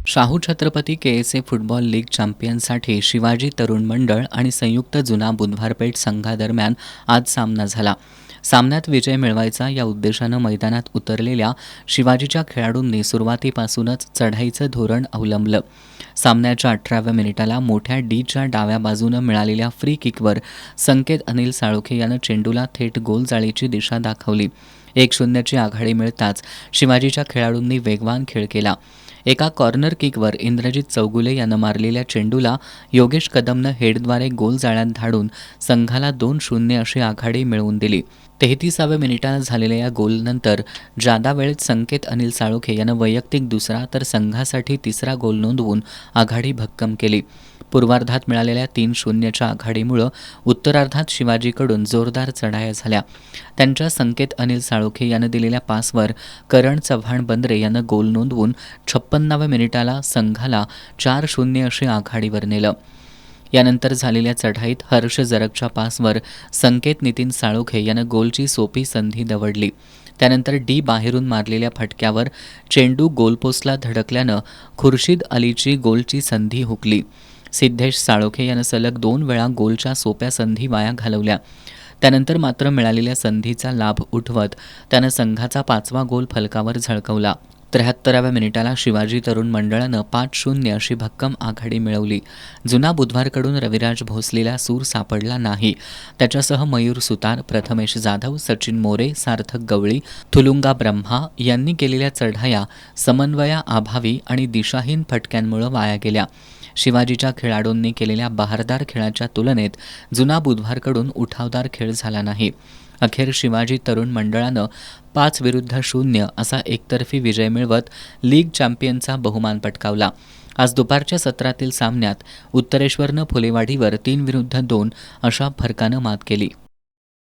Shahu Chhatrapati के.एस.ए. Football league चॅम्पियनसाठी Shivaji तरुण मंडळ आणि संयुक्त जुना बुधवारपेठ संघादरम्यान आज सामना झाला. सामन्यात विजय मिळवायचा या उद्देशानं मैदानात उतरलेल्या शिवाजीच्या खेळाडूंनी सुरुवातीपासूनच चढाईचं धोरण अवलंबलं. सामन्याच्या 18व्या मिनिटाला मोठ्या डीच्या डाव्या बाजूनं मिळालेल्या फ्री किकवर संकेत अनिल साळोखे यानं चेंडूला थेट गोलजाळीची दिशा दाखवली. 1-0ची आघाडी मिळताच शिवाजीच्या खेळाडूंनी वेगवान खेळ केला. एका कॉर्नर किकवर इंद्रजित चौगुले यानं मारलेल्या चेंडूला योगेश कदमनं हेडद्वारे गोल जाळ्यात धाडून संघाला 2-0 अशी आघाडी मिळवून दिली. 33व्या मिनिटाला झालेल्या या गोलनंतर जादा वेळेत संकेत अनिल साळोखे यानं वैयक्तिक दुसरा तर संघासाठी तिसरा गोल नोंदवून आघाडी भक्कम केली. पूर्वार्धात मिळालेल्या 3-0च्या आघाडीमुळं उत्तरार्धात शिवाजीकडून जोरदार चढाया झाल्या. त्यांच्या संकेत अनिल साळोखे यानं दिलेल्या पासवर करण चव्हाण बंद्रे यानं गोल नोंदवून 56व्या मिनिटाला संघाला 4-0 अशी आघाडीवर नेलं. यानंतर झालेल्या चढाईत हर्ष जरगच्या पासवर संकेत नितीन साळोखे यानं गोलची सोपी संधी दवडली. त्यानंतर डी बाहेरून मारलेल्या फटक्यावर चेंडू गोलपोस्टला धडकल्यानं खुर्शीद अलीची गोलची संधी हुकली. सिद्धेश साळोखे यानं सलग 2 वेळा गोलच्या सोप्या संधी वाया घालवल्या. त्यानंतर मात्र मिळालेल्या संधीचा लाभ उठवत त्यानं संघाचा 5वा गोल फलकावर झळकवला. 73व्या मिनिटाला शिवाजी तरुण मंडळानं 5-0 अशी भक्कम आघाडी मिळवली. जुना बुधवारकडून रविराज भोसलेला सूर सापडला नाही. त्याच्यासह मयूर सुतार, प्रथमेश जाधव, सचिन मोरे, सार्थक गवळी, थुलुंगा ब्रह्मा यांनी केलेल्या चढाया समन्वयाअभावी आणि दिशाहीन फटक्यांमुळे वाया गेल्या. शिवाजीच्या खेळाडूंनी केलेल्या बहारदार खेळाच्या तुलनेत जुना बुधवारकडून उठावदार खेळ झाला नाही. अखेर शिवाजी तरुण मंडळानं 5-0 असा एकतर्फी विजय मिळवत लीग चॅम्पियनचा बहुमान पटकावला. आज दुपारच्या सत्रातील सामन्यात उत्तरेश्वरनं फुलेवाडीवर 3-2 अशा फरकानं मात केली.